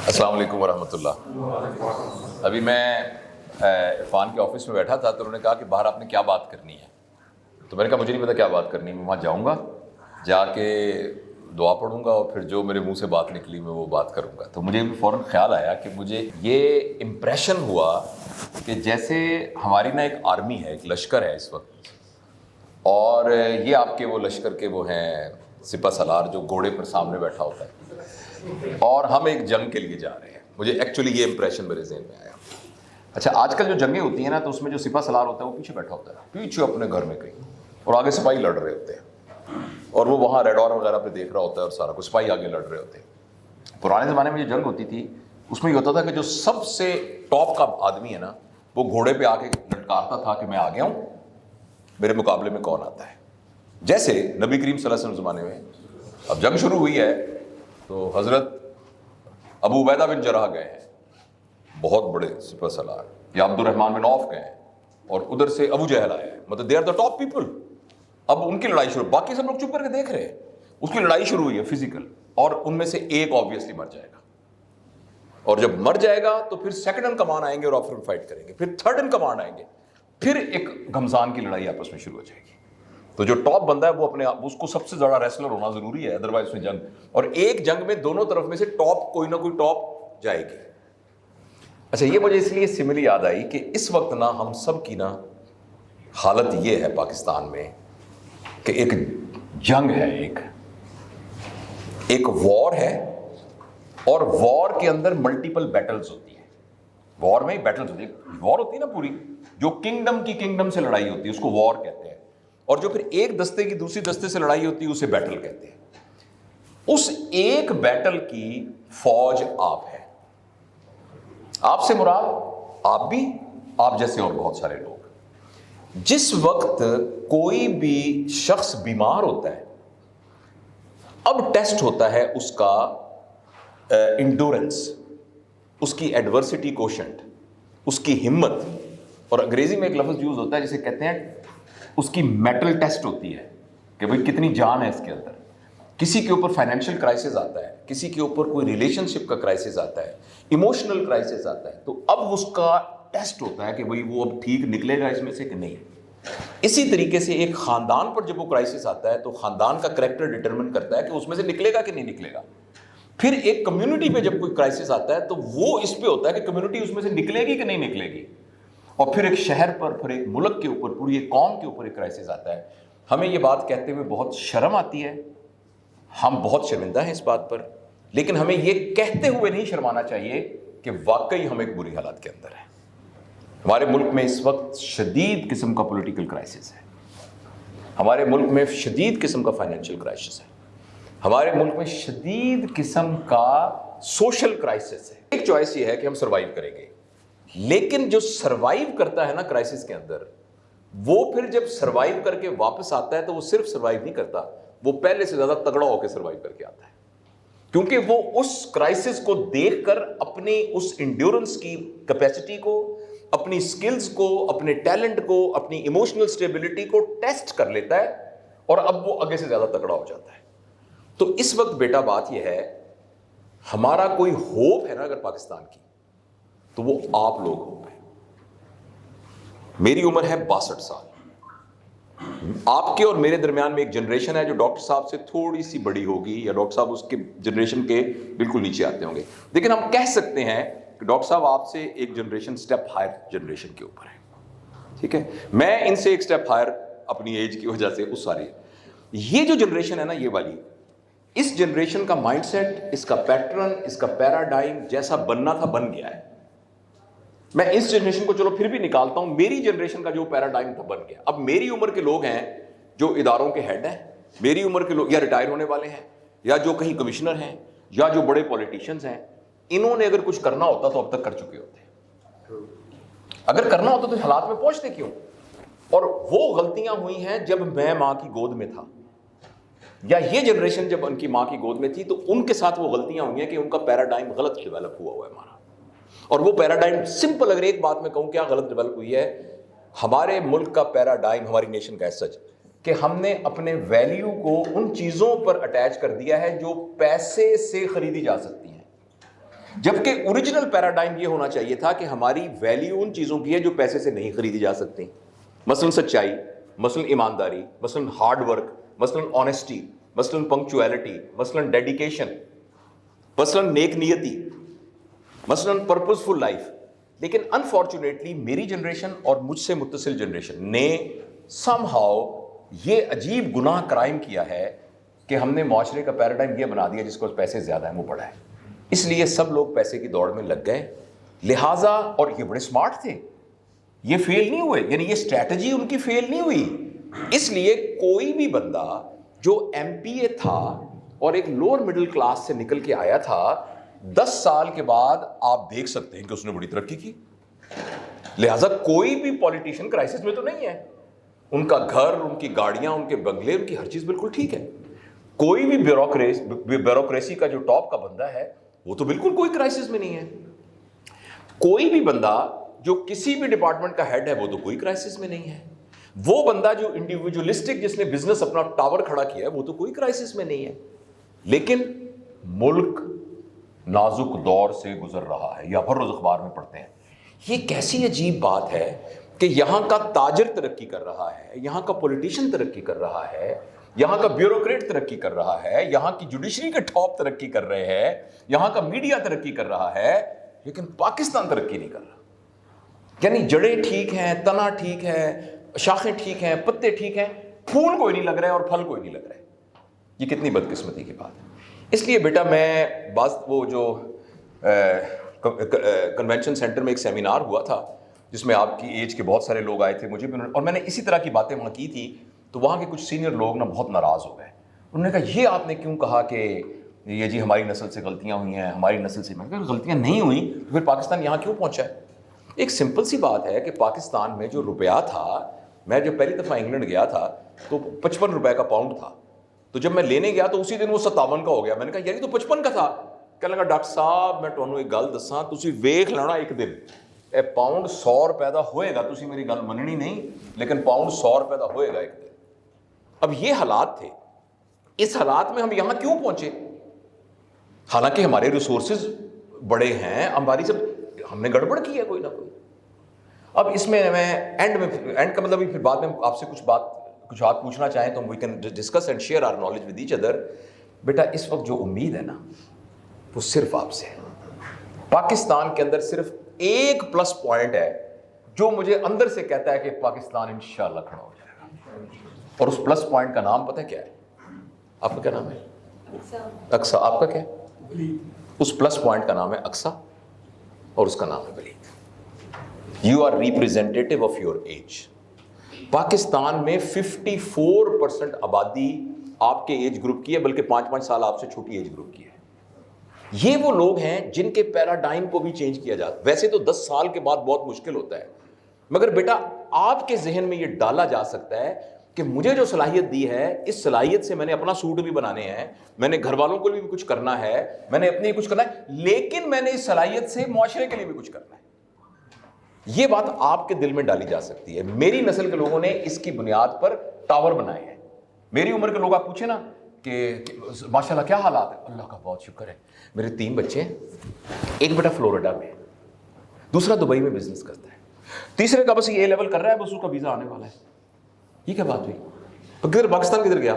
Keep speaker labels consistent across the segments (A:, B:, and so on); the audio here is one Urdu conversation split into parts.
A: السلام علیکم ورحمۃ اللہ. ابھی میں عرفان کے آفس میں بیٹھا تھا تو انہوں نے کہا کہ باہر آپ نے کیا بات کرنی ہے. تو میں نے کہا مجھے نہیں پتا کیا بات کرنی ہے, میں وہاں جاؤں گا, جا کے دعا پڑھوں گا اور پھر جو میرے منہ سے بات نکلی میں وہ بات کروں گا. تو مجھے فوراً خیال آیا کہ مجھے یہ امپریشن ہوا کہ جیسے ہماری نا ایک آرمی ہے, ایک لشکر ہے اس وقت, اور یہ آپ کے وہ لشکر کے وہ ہیں سپہ سالار جو گھوڑے پر سامنے بیٹھا ہوتا ہے, اور ہم ایک جنگ کے لیے جا رہے ہیں. مجھے ایکچولی یہ امپریشن میرے ذہن میں آیا. اچھا, آج کل جو جنگیں ہوتی ہیں نا تو اس میں جو سپہ سالار ہوتا ہے وہ پیچھے بیٹھا ہوتا ہے, پیچھے اپنے گھر میں کہیں, اور آگے سپاہی لڑ رہے ہوتے ہیں, اور وہ وہاں ریڈار وغیرہ پہ دیکھ رہا ہوتا ہے اور سارا کچھ سپاہی آگے لڑ رہے ہوتے ہیں. پرانے زمانے میں جو جنگ ہوتی تھی اس میں یہ ہوتا تھا کہ جو سب سے ٹاپ کا آدمی ہے نا وہ گھوڑے پہ آ کے لٹکارتا تھا کہ میں آ گیا ہوں, میرے مقابلے میں کون آتا ہے. جیسے نبی کریم صلی اللہ علیہ وسلم زمانے میں اب جنگ شروع ہوئی ہے تو حضرت ابو عبیدہ بن جراح گئے ہیں, بہت بڑے سپہ سالار, یا عبد الرحمن بن عوف گئے ہیں, اور ادھر سے ابو جہل آیا ہے. مطلب they are the top people. اب ان کی لڑائی شروع, باقی سب لوگ چپ کر کے دیکھ رہے ہیں. اس کی لڑائی شروع ہوئی ہے فزیکل, اور ان میں سے ایک آبویسلی مر جائے گا, اور جب مر جائے گا تو پھر سیکنڈ ان کمانڈ آئیں گے اور آفٹر فائٹ کریں گے, پھر تھرڈ ان کمانڈ آئیں گے, پھر ایک گھمسان کی لڑائی آپس میں شروع ہو جائے گی. تو جو ٹاپ بندہ ہے وہ اپنے آپ, اس کو سب سے زیادہ ریسلر ہونا ضروری ہے, ادروائز میں جنگ, اور ایک جنگ میں دونوں طرف میں سے ٹاپ کوئی نہ کوئی ٹاپ جائے گی. اچھا, یہ مجھے اس لیے سملی یاد آئی کہ اس وقت نا ہم سب کی نا حالت یہ ہے پاکستان میں کہ ایک جنگ ہے, ایک وار ہے, اور وار کے اندر ملٹیپل بیٹلز ہوتی ہیں. وار میں ہی بیٹلز ہوتی ہے, وار ہوتی ہے نا پوری, جو کنگڈم کی کنگڈم سے لڑائی ہوتی ہے اس کو وار کہتے ہیں, اور جو پھر ایک دستے کی دوسری دستے سے لڑائی ہوتی ہے اسے بیٹل کہتے ہیں. اس ایک بیٹل کی فوج آپ ہے. آپ سے مراد آپ بھی, آپ جیسے اور بہت سارے لوگ. جس وقت کوئی بھی شخص بیمار ہوتا ہے اب ٹیسٹ ہوتا ہے اس کا انڈورنس, اس کی ایڈورسٹی کوشنٹ, اس کی ہمت, اور انگریزی میں ایک لفظ یوز ہوتا ہے جسے کہتے ہیں اس کی میٹل ٹیسٹ ہوتی ہے کہ بھئی کتنی جان ہے اس کے اندر. کسی کے اوپر فائنینشیل کرائسس آتا ہے, کسی کے اوپر کوئی ریلیشن شپ کا کرائسس آتا ہے, ایموشنل کرائسس آتا ہے, تو اب اس کا ٹیسٹ ہوتا ہے کہ بھئی وہ اب ٹھیک نکلے گا اس میں سے کہ نہیں. اسی طریقے سے ایک خاندان پر جب وہ کرائسس آتا ہے تو خاندان کا کریکٹر ڈٹرمن کرتا ہے کہ اس میں سے نکلے گا کہ نہیں نکلے گا. پھر ایک کمیونٹی پہ جب کوئی کرائسس آتا ہے تو وہ اس پہ ہوتا ہے کہ کمیونٹی اس میں سے نکلے گی کہ نہیں نکلے گی. اور پھر ایک شہر پر, پھر ایک ملک کے اوپر, پوری ایک قوم کے اوپر ایک کرائسس آتا ہے. ہمیں یہ بات کہتے ہوئے بہت شرم آتی ہے, ہم بہت شرمندہ ہیں اس بات پر, لیکن ہمیں یہ کہتے ہوئے نہیں شرمانا چاہیے کہ واقعی ہم ایک بری حالت کے اندر ہیں. ہمارے ملک میں اس وقت شدید قسم کا پولیٹیکل کرائسس ہے, ہمارے ملک میں شدید قسم کا فائنینشیل کرائسس ہے, ہمارے ملک میں شدید قسم کا سوشل کرائسس ہے. ایک چوائس یہ ہے کہ ہم سروائیو کریں گے, لیکن جو سروائیو کرتا ہے نا کرائسس کے اندر, وہ پھر جب سروائیو کر کے واپس آتا ہے تو وہ صرف سروائیو نہیں کرتا, وہ پہلے سے زیادہ تگڑا ہو کے سروائیو کر کے آتا ہے, کیونکہ وہ اس کرائسس کو دیکھ کر اپنی اس انڈیورنس کی کیپیسٹی کو, اپنی سکلز کو, اپنے ٹیلنٹ کو, اپنی ایموشنل سٹیبلٹی کو ٹیسٹ کر لیتا ہے, اور اب وہ آگے سے زیادہ تگڑا ہو جاتا ہے. تو اس وقت بیٹا بات یہ ہے, ہمارا کوئی ہوپ ہے نا اگر پاکستان کی, تو وہ آپ لوگ ہوپ ہیں. میری عمر ہے 62 سال, آپ کے اور میرے درمیان میں ایک جنریشن ہے جو ڈاکٹر صاحب سے تھوڑی سی بڑی ہوگی, یا ڈاکٹر صاحب اس کے جنریشن کے بالکل نیچے آتے ہوں گے, لیکن ہم کہہ سکتے ہیں کہ ڈاکٹر صاحب آپ سے ایک جنریشن سٹیپ ہائر جنریشن کے اوپر ہے. ٹھیک ہے, میں ان سے ایک سٹیپ ہائر اپنی ایج کی وجہ سے اس ساری. یہ جو جنریشن ہے نا, یہ والی, اس جنریشن کا مائنڈ سیٹ, اس کا پیٹرن, اس کا پیراڈائم جیسا بننا تھا بن گیا ہے. میں اس جنریشن کو چلو پھر بھی نکالتا ہوں, میری جنریشن کا جو پیراڈائم تھا بن گیا. اب میری عمر کے لوگ ہیں جو اداروں کے ہیڈ ہیں, میری عمر کے لوگ یا ریٹائر ہونے والے ہیں, یا جو کہیں کمشنر ہیں, یا جو بڑے پولیٹیشینز ہیں, انہوں نے اگر کچھ کرنا ہوتا تو اب تک کر چکے ہوتے. اگر کرنا ہوتا تو حالات میں پہنچتے کیوں؟ اور وہ غلطیاں ہوئی ہیں جب میں ماں کی گود میں تھا, یا یہ جنریشن جب ان کی ماں کی گود میں تھی, تو ان کے ساتھ وہ غلطیاں ہوئی ہیں کہ ان کا پیراڈائم غلط ڈیولپ ہوا ہے ہمارا. اور وہ پیراڈائم سمپل, اگر ایک بات میں کہوں کیا غلط ڈیولپ ہوئی ہے, ہمارے ملک کا پیراڈائم, ہماری نیشن کا سچ کہ ہم نے اپنے ویلیو کو ان چیزوں پر اٹیچ کر دیا ہے جو پیسے سے خریدی جا سکتی ہیں. جبکہ اوریجنل پیراڈائم یہ ہونا چاہیے تھا کہ ہماری ویلیو ان چیزوں کی ہے جو پیسے سے نہیں خریدی جا سکتی، مثلاً سچائی، مثلاً ایمانداری، مثلاً ہارڈ ورک، مثلاً آنیسٹی، مثلاً پنکچویلٹی، مثلاً ڈیڈیکیشن، مثلاً نیک نیتی، مثلاً پرپزفل لائف. لیکن انفارچونیٹلی میری جنریشن اور مجھ سے متصل جنریشن نے سم ہاؤ یہ عجیب گناہ کرائم کیا ہے کہ ہم نے معاشرے کا پیراڈائم یہ بنا دیا جس کو پیسے زیادہ ہیں وہ بڑا ہے. اس لیے سب لوگ پیسے کی دوڑ میں لگ گئے، لہٰذا، اور یہ بڑے سمارٹ تھے، یہ فیل نہیں ہوئے، یعنی یہ اسٹریٹجی ان کی فیل نہیں ہوئی. اس لیے کوئی بھی بندہ جو ایم پی اے تھا اور ایک لوور مڈل کلاس سے نکل کے آیا تھا، 10 سال کے بعد آپ دیکھ سکتے ہیں کہ اس نے بڑی ترقی کی. لہٰذا کوئی بھی پولیٹیشین کرائسس میں تو نہیں ہے، ان کا گھر، ان کی گاڑیاں، ان کے بنگلے، ان کی ہر چیز بالکل ٹھیک ہے. کوئی بھی بیوروکریسی کا جو ٹاپ کا بندہ ہے وہ تو بالکل کوئی کرائسس میں نہیں ہے. کوئی بھی بندہ جو کسی بھی ڈپارٹمنٹ کا ہیڈ ہے وہ تو کوئی کرائسس میں نہیں ہے. وہ بندہ جو انڈیویجولسٹک جس نے بزنس اپنا ٹاور کھڑا کیا ہے وہ تو کوئی کرائسس میں نہیں ہے. لیکن ملک نازک دور سے گزر رہا ہے، یا ہر روز اخبار میں پڑھتے ہیں. یہ کیسی عجیب بات ہے کہ یہاں کا تاجر ترقی کر رہا ہے، یہاں کا پولیٹیشین ترقی کر رہا ہے، یہاں کا بیوروکریٹ ترقی کر رہا ہے، یہاں کی جوڈیشری کے ٹاپ ترقی کر رہے ہیں، یہاں کا میڈیا ترقی کر رہا ہے، لیکن پاکستان ترقی نہیں کر رہا. یعنی جڑیں ٹھیک ہیں، تنا ٹھیک ہے، شاخیں ٹھیک ہیں، پتے ٹھیک ہیں، پھول کوئی نہیں لگ رہا ہے اور پھل کوئی نہیں لگ رہا ہے. یہ کتنی بدقسمتی کی بات ہے. اس لیے بیٹا میں وہ جو کنونشن سینٹر میں ایک سیمینار ہوا تھا جس میں آپ کی ایج کے بہت سارے لوگ آئے تھے، مجھے بھی اور میں نے اسی طرح کی باتیں وہاں کی تھی، تو وہاں کے کچھ سینئر لوگ نا بہت ناراض ہو گئے. انہوں نے کہا یہ آپ نے کیوں کہا کہ یہ جی ہماری نسل سے غلطیاں ہوئی ہیں، ہماری نسل سے. میں نے کہا غلطیاں نہیں ہوئیں تو پھر پاکستان یہاں کیوں پہنچا ہے؟ ایک سمپل سی بات ہے کہ پاکستان میں جو روپیہ تھا، میں جب پہلی دفعہ انگلینڈ گیا تھا تو 55 روپے کا پاؤنڈ تھا، تو جب میں لینے گیا تو اسی دن وہ 57 کا ہو گیا. میں نے کہا یار یہ تو 55 کا تھا. کہنے لگا ڈاکٹر صاحب میں تمہیں ایک گل دساں، تسی ویکھ لینا ایک دن اے پاؤنڈ 100 روپے دا ہوئے گا، تسی میری گل مننی نہیں لیکن پاؤنڈ 100 روپے دا ہوئے گا ایک دن. اب یہ حالات تھے. اس حالات میں ہم یہاں کیوں پہنچے؟ حالانکہ ہمارے ریسورسز بڑے ہیں، ہم نے گڑبڑ کی ہے کوئی نہ کوئی. اب اس میں اینڈ کا مطلب پھر بعد میں آپ سے کچھ بات پوچھنا چاہیں تو we can discuss and share our knowledge with each other. بیٹا اس وقت جو امید ہے نا وہ صرف آپ سے ہے. پاکستان کے اندر صرف ایک پلس پوائنٹ ہے جو مجھے اندر سے کہتا ہے کہ پاکستان انشاءاللہ کھڑا ہو جائے گا، اور اس پلس پوائنٹ کا نام پتہ کیا ہے؟ آپ کا کیا نام ہے؟ اقصا. آپ کا کیا ہے؟ اس پلس پوائنٹ کا نام ہے اقصا اور اس کا نام ہے Walid. You are representative of your age. Pakistan میں 54% آبادی آپ کے ایج گروپ کی ہے، بلکہ 5 سال آپ سے چھوٹی ایج گروپ کی ہے. یہ وہ لوگ ہیں جن کے پیراڈائم کو بھی چینج کیا جاتا ہے. ویسے تو 10 سال کے بعد بہت مشکل ہوتا ہے، مگر بیٹا آپ کے ذہن میں یہ ڈالا جا سکتا ہے کہ مجھے جو صلاحیت دی ہے اس صلاحیت سے میں نے اپنا سوٹ بھی بنانے ہیں، میں نے گھر والوں کو بھی کچھ کرنا ہے، میں نے اپنے کچھ کرنا ہے، لیکن میں نے اس صلاحیت سے معاشرے کے لیے بھی کچھ کرنا ہے. یہ بات آپ کے دل میں ڈالی جا سکتی ہے. میری نسل کے لوگوں نے اس کی بنیاد پر ٹاور بنائے ہیں. میری عمر کے لوگ آپ پوچھیں نا کہ ماشاءاللہ کیا حالات ہے؟ اللہ کا بہت شکر ہے. میرے 3 بچے ہیں، ایک بیٹا فلوریڈا میں، دوسرا دبئی میں بزنس کرتا ہے، تیسرے کا بس یہ لیول کر رہا ہے، بس اس کا ویزا آنے والا ہے. یہ کیا بات ہوئی؟ کدھر پاکستان کدھر گیا؟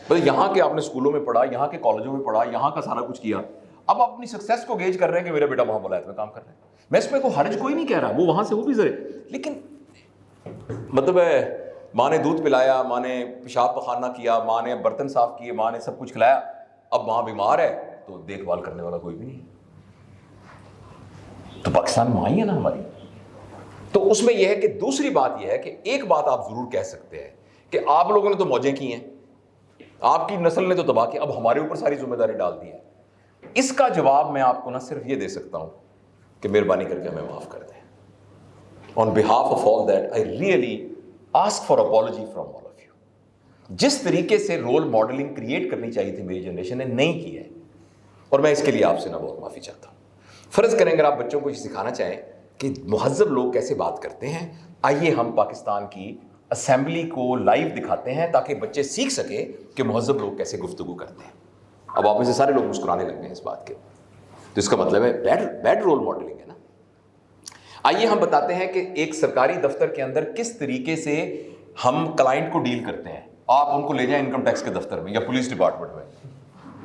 A: بس یہاں کے آپ نے اسکولوں میں پڑھا، یہاں کے کالجوں میں پڑھا، یہاں کا سارا کچھ کیا. اب آپ اپنی سکسیس کو گیج کر رہے ہیں کہ میرا بیٹا وہاں ولایت میں کام کر رہا ہے. میں اس میں کوئی حرج کوئی نہیں کہہ رہا، وہ وہاں سے وہ بھی زرے، لیکن مطلب ہے ماں نے دودھ پلایا، ماں نے پیشاب پخانہ کیا، ماں نے برتن صاف کیے، ماں نے سب کچھ کھلایا. اب ماں بیمار ہے تو دیکھ بھال کرنے والا کوئی بھی نہیں. تو پاکستان ماں ہی ہے نا ہماری. تو اس میں یہ ہے کہ دوسری بات یہ ہے کہ ایک بات آپ ضرور کہہ سکتے ہیں کہ آپ لوگوں نے تو موجیں کی ہیں، آپ کی نسل نے تو تباہ کیا، اب ہمارے اوپر ساری ذمہ داری ڈال دی ہے. اس کا جواب میں آپ کو نہ صرف یہ دے سکتا ہوں کہ مہربانی کر کے ہمیں معاف کر دیں. On behalf of all that I really ask for apology from all of you. جس طریقے سے رول ماڈلنگ کریٹ کرنی چاہیے تھی میری جنریشن نے نہیں کی ہے، اور میں اس کے لیے آپ سے نہ بہت معافی چاہتا ہوں. فرض کریں اگر آپ بچوں کو یہ سکھانا چاہیں کہ مہذب لوگ کیسے بات کرتے ہیں، آئیے ہم پاکستان کی اسمبلی کو لائیو دکھاتے ہیں تاکہ بچے سیکھ سکیں کہ مہذب لوگ کیسے گفتگو کرتے ہیں. اب آپ میں سے سارے لوگ مسکرانے لگ گئے ہیں اس بات کے. تو اس کا مطلب ہے بیڈ رول ماڈلنگ ہے نا. آئیے ہم بتاتے ہیں کہ ایک سرکاری دفتر کے اندر کس طریقے سے ہم کلائنٹ کو ڈیل کرتے ہیں. آپ ان کو لے جائیں انکم ٹیکس کے دفتر میں یا پولیس ڈپارٹمنٹ میں,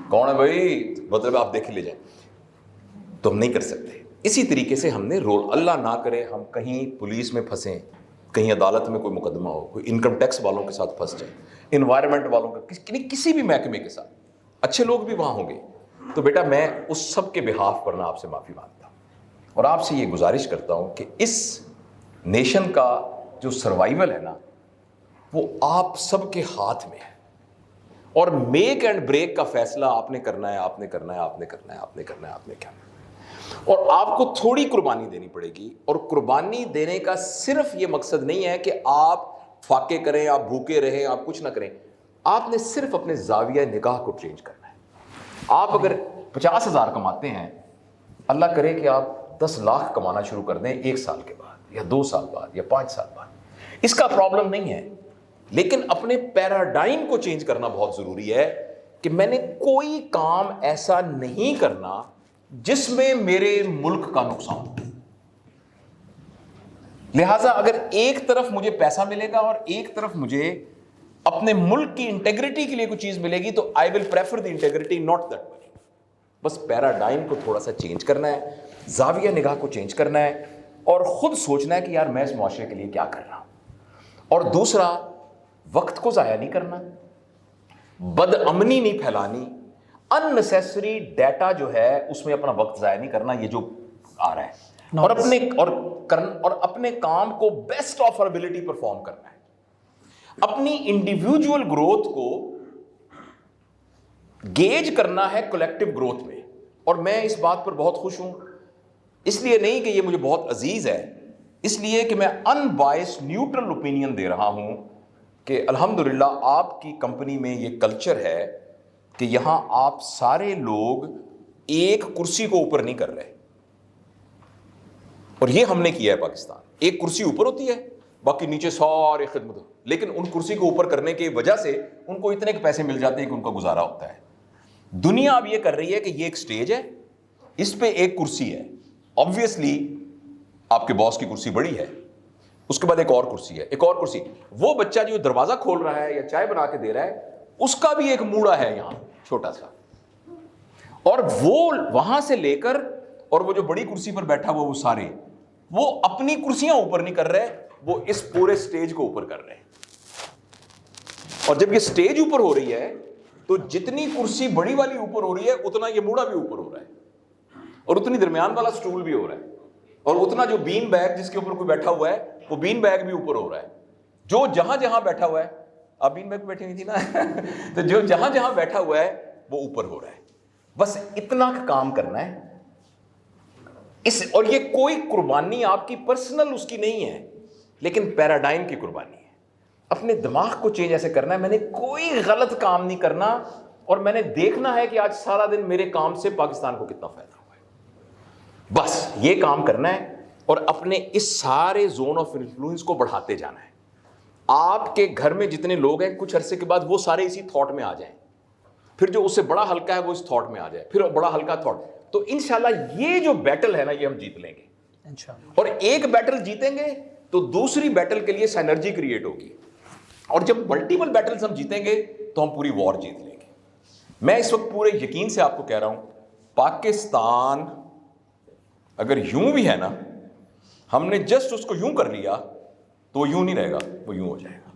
A: کون ہے بھائی, مطلب آپ دیکھ لے جائیں, تو ہم نہیں کر سکتے. اسی طریقے سے ہم نے رول, اللہ نہ کرے ہم کہیں پولیس میں پھنسیں, کہیں عدالت میں کوئی مقدمہ ہو, کوئی انکم ٹیکس والوں کے ساتھ پھنس جائیں, انوائرمنٹ والوں کا, کسی بھی محکمے کے ساتھ, اچھے لوگ بھی وہاں ہوں گے, تو بیٹا میں اس سب کے بہاف پر نا آپ سے معافی مانگتا ہوں اور آپ سے یہ گزارش کرتا ہوں کہ اس نیشن کا جو سروائیول ہے نا وہ آپ سب کے ہاتھ میں ہے, اور میک اینڈ بریک کا فیصلہ آپ نے کرنا ہے, آپ نے کرنا ہے, آپ نے کرنا ہے, آپ نے کرنا ہے, آپ نے کرنا ہے. اور آپ کو تھوڑی قربانی دینی پڑے گی, اور قربانی دینے کا صرف یہ مقصد نہیں ہے کہ آپ فاقے کریں, آپ بھوکے رہیں, آپ کچھ نہ کریں. آپ نے صرف اپنے زاویہ نگاہ کو چینج کرنا ہے. آپ اگر 50,000 کماتے ہیں, اللہ کرے کہ آپ 10 لاکھ کمانا شروع کر دیں 1 سال کے بعد یا 2 سال بعد یا 5 سال بعد, اس کا پرابلم نہیں ہے, لیکن اپنے پیراڈائم کو چینج کرنا بہت ضروری ہے کہ میں نے کوئی کام ایسا نہیں کرنا جس میں میرے ملک کا نقصان ہو. لہٰذا اگر ایک طرف مجھے پیسہ ملے گا اور ایک طرف مجھے اپنے ملک کی انٹیگریٹی کے لیے کوئی چیز ملے گی, تو I will prefer the integrity, not that money. بس پیراڈائم کو تھوڑا سا چینج کرنا ہے, زاویہ نگاہ کو چینج کرنا ہے, اور خود سوچنا ہے کہ یار میں اس معاشرے کے لیے کیا کر رہا ہوں. اور دوسرا, وقت کو ضائع نہیں کرنا, بد امنی نہیں پھیلانی, ان نیسیسری ڈیٹا جو ہے اس میں اپنا وقت ضائع نہیں کرنا, یہ جو آ رہا ہے, اور اپنے کام کو best of our ability perform کرنا ہے. اپنی انڈیویجول گروتھ کو گیج کرنا ہے کلیکٹیو گروتھ میں. اور میں اس بات پر بہت خوش ہوں, اس لیے نہیں کہ یہ مجھے بہت عزیز ہے, اس لیے کہ میں ان بائس نیوٹرل اوپینین دے رہا ہوں کہ الحمدللہ آپ کی کمپنی میں یہ کلچر ہے کہ یہاں آپ سارے لوگ ایک کرسی کو اوپر نہیں کر رہے, اور یہ ہم نے کیا ہے پاکستان. ایک کرسی اوپر ہوتی ہے, باقی نیچے سارے خدمت, لیکن ان کرسی کو اوپر کرنے کی وجہ سے ان کو اتنے پیسے مل جاتے ہیں کہ ان کا گزارا ہوتا ہے. دنیا اب یہ کر رہی ہے کہ یہ ایک سٹیج ہے, اس پہ ایک کرسی ہے, آبویسلی آپ کے باس کی کرسی بڑی ہے, اس کے بعد ایک اور کرسی ہے, ایک اور کرسی, وہ بچہ جو دروازہ کھول رہا ہے یا چائے بنا کے دے رہا ہے اس کا بھی ایک موڑا ہے یہاں چھوٹا سا, اور وہ وہاں سے لے کر, اور وہ جو بڑی کرسی پر بیٹھا ہوا وہ سارے, وہ اپنی کرسیاں اوپر نہیں کر رہے, وہ اس پورے سٹیج کو اوپر کر رہے ہیں. اور جب یہ سٹیج اوپر ہو رہی ہے تو جتنی کرسی بڑی والی اوپر ہو رہی ہے اتنا یہ موڑا بھی اوپر ہو رہا ہے, اور اتنی درمیان والا سٹول بھی ہو رہا ہے, اور اتنا جو بین بیگ جس کے اوپر کوئی بیٹھا ہوا ہے وہ بین بیگ بھی اوپر ہو رہا ہے. جو جہاں جہاں بیٹھا ہوا ہے, آپ بین بیگ بیٹھی ہوئی تھی نا تو جو جہاں جہاں بیٹھا ہوا ہے وہ اوپر ہو رہا ہے. بس اتنا کام کرنا ہے اور یہ کوئی قربانی آپ کی پرسنل اس کی نہیں ہے, لیکن پیراڈائم کی قربانی ہے. اپنے دماغ کو چینج ایسے کرنا ہے, میں نے کوئی غلط کام نہیں کرنا, اور میں نے دیکھنا ہے کہ آج سارا دن میرے کام سے پاکستان کو کتنا فائدہ ہوا ہے. بس یہ کام کرنا ہے, اور اپنے اس سارے زون آف انفلوئنس کو بڑھاتے جانا ہے. آپ کے گھر میں جتنے لوگ ہیں کچھ عرصے کے بعد وہ سارے اسی تھاٹ میں آ جائیں, پھر جو اس سے بڑا ہلکا ہے وہ اس تھاٹ میں آ جائے, پھر بڑا ہلکا تھاٹ, تو انشاءاللہ یہ جو بیٹل ہے نا یہ ہم جیت لیں گے انشاءاللہ. اور ایک بیٹل جیتیں گے تو دوسری بیٹل کے لیے سائنرجی کریٹ ہوگی, اور جب ملٹیپل بیٹلز ہم جیتیں گے تو ہم پوری وار جیت لیں گے. میں اس وقت پورے یقین سے آپ کو کہہ رہا ہوں, پاکستان اگر یوں بھی ہے نا, ہم نے جسٹ اس کو یوں کر لیا تو وہ یوں نہیں رہے گا, وہ یوں ہو جائے گا.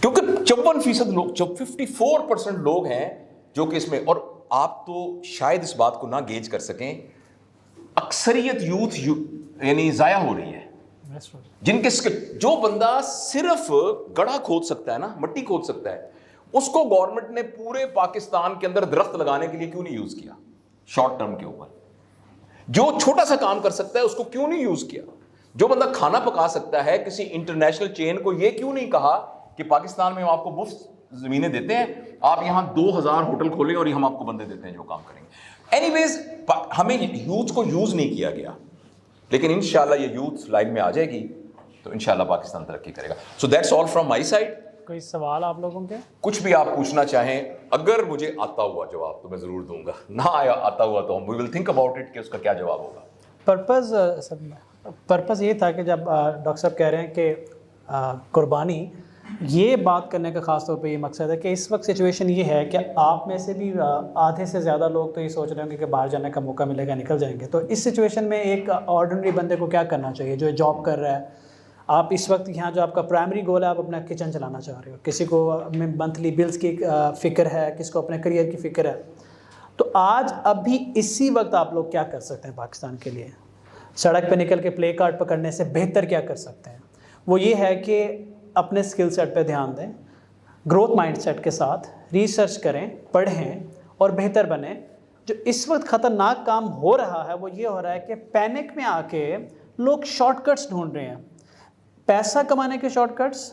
A: کیونکہ 54% لوگ, 54% لوگ ہیں جو کہ اس میں, اور آپ تو شاید اس بات کو نہ گیج کر سکیں, اکثریت یوتھ یعنی ضائع ہو رہی ہے, جن کے جو بندہ صرف گڑھا کھود سکتا ہے نا, مٹی کھود سکتا ہے, اس کو گورنمنٹ نے پورے پاکستان کے اندر درخت لگانے کے لیے کیوں نہیں یوز کیا شارٹ ٹرم کے اوپر؟ جو چھوٹا سا کام کر سکتا ہے اس کو کیوں نہیں یوز کیا؟ جو بندہ کھانا پکا سکتا ہے کسی انٹرنیشنل چین کو یہ کیوں نہیں کہا کہ پاکستان میں ہم آپ کو مفت زمینیں دیتے ہیں, آپ یہاں 2000 ہوٹل کھولیں اور ہم آپ کو بندے دیتے ہیں جو کام کریں گے. اینی ویز ہمیں یوتھ کو یوز نہیں کیا گیا, لیکن انشاءاللہ یہ یوتھ لائن میں آ جائے گی تو انشاءاللہ پاکستان ترقی کرے گا. So that's all from my side.
B: کوئی سوال آپ لوگوں کے؟
A: کچھ بھی آپ پوچھنا چاہیں, اگر مجھے آتا ہوا جواب تو میں ضرور دوں گا, نہ آیا آتا ہوا تو وی ول تھنک اباؤٹ اٹ کہ اس کا کیا جواب ہوگا.
B: پرپز یہ تھا کہ جب ڈاکٹر صاحب کہہ رہے ہیں کہ قربانی, یہ بات کرنے کا خاص طور پہ یہ مقصد ہے کہ اس وقت سچویشن یہ ہے کہ آپ میں سے بھی آدھے سے زیادہ لوگ تو یہ سوچ رہے ہوں گے کہ باہر جانے کا موقع ملے گا, نکل جائیں گے. تو اس سچویشن میں ایک آرڈنری بندے کو کیا کرنا چاہیے جو جاب کر رہا ہے؟ آپ اس وقت یہاں جو آپ کا پرائمری گول ہے, آپ اپنا کچن چلانا چاہ رہے ہو, کسی کو منتھلی بلز کی فکر ہے, کسی کو اپنے کریئر کی فکر ہے. تو آج اب بھی اسی وقت آپ لوگ کیا کر سکتے ہیں پاکستان کے لیے؟ سڑک پہ نکل کے پلے کارڈ پکڑنے سے بہتر کیا کر سکتے ہیں؟ وہ یہ ہے کہ اپنے اسکل سیٹ پہ دھیان دیں, گروتھ مائنڈ سیٹ کے ساتھ ریسرچ کریں, پڑھیں اور بہتر بنیں. جو اس وقت خطرناک کام ہو رہا ہے وہ یہ ہو رہا ہے کہ پینک میں آ کے لوگ شارٹ کٹس ڈھونڈ رہے ہیں, پیسہ کمانے کے شارٹ کٹس,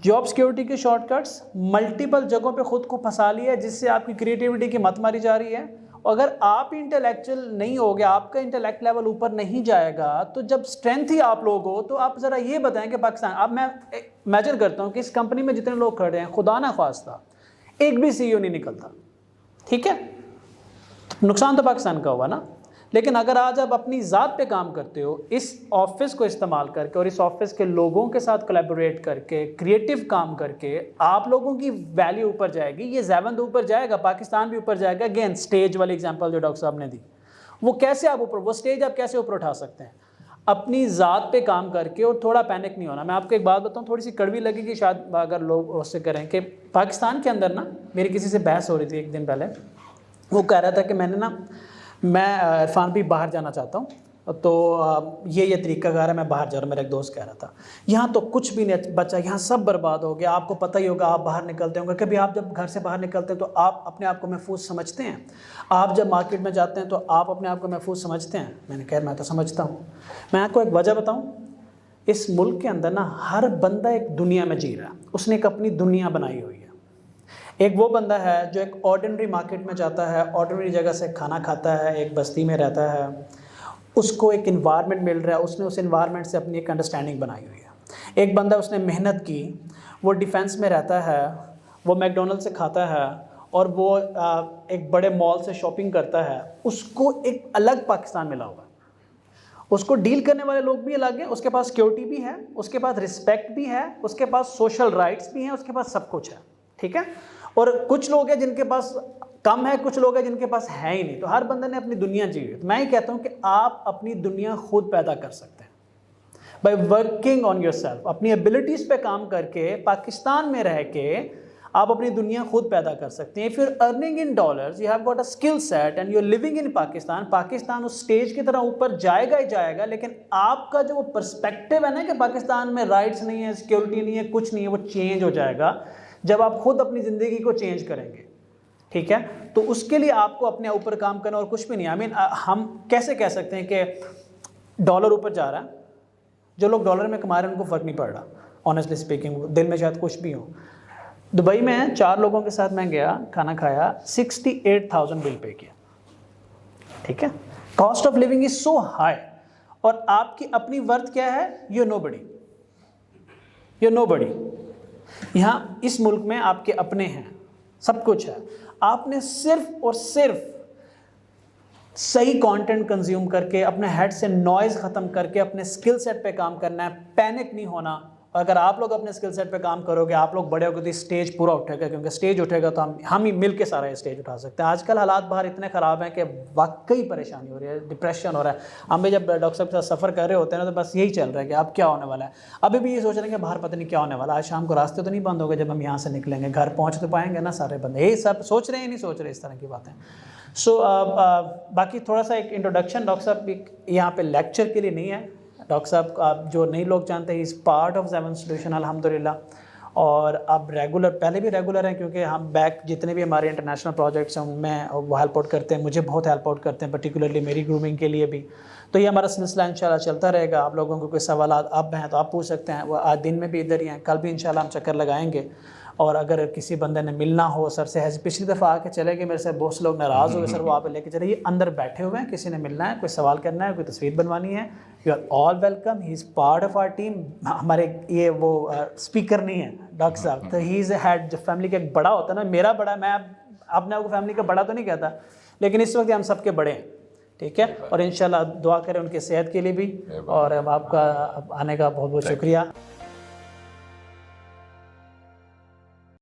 B: جاب سیکیورٹی کے شارٹ کٹس, ملٹیپل جگہوں پہ خود کو پھنسا لیا ہے جس سے آپ کی کریٹیوٹی کی مت ماری جا رہی ہے. اگر آپ انٹلیکچوئل نہیں ہوگے, آپ کا انٹلیکٹ لیول اوپر نہیں جائے گا, تو جب اسٹرینتھ ہی آپ لوگ ہو تو آپ ذرا یہ بتائیں کہ پاکستان, اب میں امیجن کرتا ہوں کہ اس کمپنی میں جتنے لوگ کھڑے ہیں, خدا نہ خواستہ ایک بھی سی ای او نہیں نکلتا, ٹھیک ہے, نقصان تو پاکستان کا ہوا نا. لیکن اگر آج آپ اپنی ذات پہ کام کرتے ہو, اس آفس کو استعمال کر کے اور اس آفس کے لوگوں کے ساتھ کولیبوریٹ کر کے کریٹیو کام کر کے, آپ لوگوں کی ویلیو اوپر جائے گی, یہ زیوند اوپر جائے گا, پاکستان بھی اوپر جائے گا. اگین اسٹیج والی ایگزامپل جو ڈاکٹر صاحب نے دی, وہ کیسے آپ اوپر, وہ اسٹیج آپ کیسے اوپر اٹھا سکتے ہیں؟ اپنی ذات پہ کام کر کے, اور تھوڑا پینک نہیں ہونا. میں آپ کو ایک بات بتاؤں, تھوڑی سی کڑوی لگے گی شاید اگر لوگ اس سے کریں, کہ پاکستان کے اندر نا, میری کسی سے بحث ہو رہی تھی ایک دن پہلے, وہ کہہ رہا تھا کہ میں عرفان بھی باہر جانا چاہتا ہوں, تو یہ طریقہ کار ہے, میں باہر جا رہا ہوں. میرا ایک دوست کہہ رہا تھا یہاں تو کچھ بھی نہیں بچا, یہاں سب برباد ہو گیا. آپ کو پتہ ہی ہوگا, آپ باہر نکلتے ہوں گے, کبھی آپ جب گھر سے باہر نکلتے ہیں تو آپ اپنے آپ کو محفوظ سمجھتے ہیں؟ آپ جب مارکیٹ میں جاتے ہیں تو آپ اپنے آپ کو محفوظ سمجھتے ہیں؟ میں نے کہا میں تو سمجھتا ہوں. میں آپ کو ایک وجہ بتاؤں, اس ملک کے اندر نا ہر بندہ ایک دنیا میں جی رہا ہے, اس نے ایک اپنی دنیا بنائی ہوئی ہے. ایک وہ بندہ ہے جو ایک آرڈنری مارکیٹ میں جاتا ہے, آرڈنری جگہ سے کھانا کھاتا ہے, ایک بستی میں رہتا ہے, اس کو ایک انوائرمنٹ مل رہا ہے, اس نے اس انوائرمنٹ سے اپنی ایک انڈرسٹینڈنگ بنائی ہوئی ہے. ایک بندہ, اس نے محنت کی, وہ ڈیفینس میں رہتا ہے, وہ میک ڈونلڈ سے کھاتا ہے, اور وہ ایک بڑے مال سے شاپنگ کرتا ہے. اس کو ایک الگ پاکستان ملا ہوا ہے. اس کو ڈیل کرنے والے لوگ بھی الگ ہیں, اس کے پاس سیکیورٹی بھی ہے, اس کے پاس رسپیکٹ بھی ہے, اس کے پاس سوشل رائٹس بھی ہیں, اس کے پاس سب کچھ ہے, ٹھیک ہے. اور کچھ لوگ ہیں جن کے پاس کم ہے, کچھ لوگ ہیں جن کے پاس ہے ہی نہیں. تو ہر بندے نے اپنی دنیا جی ہے. تو میں یہ کہتا ہوں کہ آپ اپنی دنیا خود پیدا کر سکتے ہیں by working on your self. اپنی ایبلٹیز پہ کام کر کے, پاکستان میں رہ کے آپ اپنی دنیا خود پیدا کر سکتے ہیں. If you're earning in dollars, you have got a skill set and you're living in Pakistan, Pakistan اس سٹیج کی طرح اوپر جائے گا ہی جائے گا, لیکن آپ کا جو پرسپیکٹیو ہے نا کہ پاکستان میں رائٹس نہیں ہے, سیکیورٹی نہیں ہے, کچھ نہیں ہے, وہ چینج ہو جائے گا جب آپ خود اپنی زندگی کو چینج کریں گے, ٹھیک ہے. تو اس کے لیے آپ کو اپنے اوپر کام کرنا, اور کچھ بھی نہیں. آئی مین ہم کیسے کہہ سکتے ہیں کہ ڈالر اوپر جا رہا ہے, جو لوگ ڈالر میں کما رہے ہیں ان کو فرق نہیں پڑ رہا, آنیسٹلی اسپیکنگ, دل میں شاید کچھ بھی ہو. دبئی میں 4 لوگوں کے ساتھ میں گیا, کھانا کھایا, 68,000 بل پے کیا, ٹھیک ہے. Cost of living is so high, اور آپ کی اپنی ورتھ کیا ہے؟ You know buddy. یہاں اس ملک میں آپ کے اپنے ہیں, سب کچھ ہے. آپ نے صرف اور صرف صحیح کانٹینٹ کنزیوم کر کے, اپنے ہیڈ سے نوائز ختم کر کے, اپنے اسکل سیٹ پہ کام کرنا ہے, پینک نہیں ہونا. اور اگر آپ لوگ اپنے اسکل سیٹ پہ کام کرو گے, آپ لوگ بڑے ہو گے تو اسٹیج پورا اٹھے گا, کیونکہ اسٹیج اٹھے گا تو ہم ہی مل کے سارا اسٹیج اٹھا سکتے ہیں. آج کل حالات باہر اتنے خراب ہیں کہ واقعی پریشانی ہو رہی ہے, ڈپریشن ہو رہا ہے. ہم بھی جب ڈاکٹر صاحب کے ساتھ سفر کر رہے ہوتے ہیں نا, تو بس یہی چل رہا ہے کہ اب کیا ہونے والا ہے. ابھی بھی یہ سوچ رہے ہیں کہ باہر پتہ نہیں کیا ہونے والا ہے. آج شام کو راستے تو نہیں بند ہو گئے جب ہم یہاں سے نکلیں گے, گھر پہنچ تو پائیں گے نا سارے بندے. یہی سب سوچ رہے ہیں, نہیں سوچ رہے اس طرح کی باتیں. سو باقی تھوڑا سا ایک انٹروڈکشن, ڈاکٹر صاحب یہاں پہ لیکچر کے لیے نہیں ہے. ڈاکٹر صاحب آپ جو نئی لوگ جانتے ہیں, از پارٹ آف زیون سولوشن الحمدللہ. اور اب ریگولر, پہلے بھی ریگولر ہیں, کیونکہ ہم بیک جتنے بھی ہمارے انٹرنیشنل پروجیکٹس ہیں ان میں وہ ہیلپ آؤٹ کرتے ہیں, مجھے بہت ہیلپ آؤٹ کرتے ہیں, پرٹیکولرلی میری گرومنگ کے لیے بھی. تو یہ ہمارا سلسلہ انشاءاللہ چلتا رہے گا. آپ لوگوں کو کوئی سوالات اب ہیں تو آپ پوچھ سکتے ہیں, وہ آج دن میں بھی ادھر ہی ہیں, کل بھی انشاءاللہ ہم چکر لگائیں گے. اور اگر کسی بندے نے ملنا ہو سر سے، پچھلی دفعہ آ کے چلے گئے، میرے سے بہت سے لوگ ناراض ہوئے سر وہ آپ لے کے چلے، یہ اندر بیٹھے ہوئے ہیں، کسی نے ملنا ہے، کوئی سوال کرنا ہے، کوئی تصویر بنوانی ہے، you are all welcome, he is part of our team. ہمارے یہ وہ اسپیکر نہیں ہے ڈاکٹر صاحب، تو ہی از اے ہیڈ. جو فیملی کا ایک بڑا ہوتا ہے نا، میرا بڑا، میں اپنے آپ کو فیملی کا بڑا تو نہیں کہتا، لیکن اس وقت ہم سب کے بڑے ہیں. ٹھیک ہے، اور انشاءاللہ دعا کریں ان کی صحت کے لیے بھی. اور آپ کا آنے کا بہت بہت شکریہ.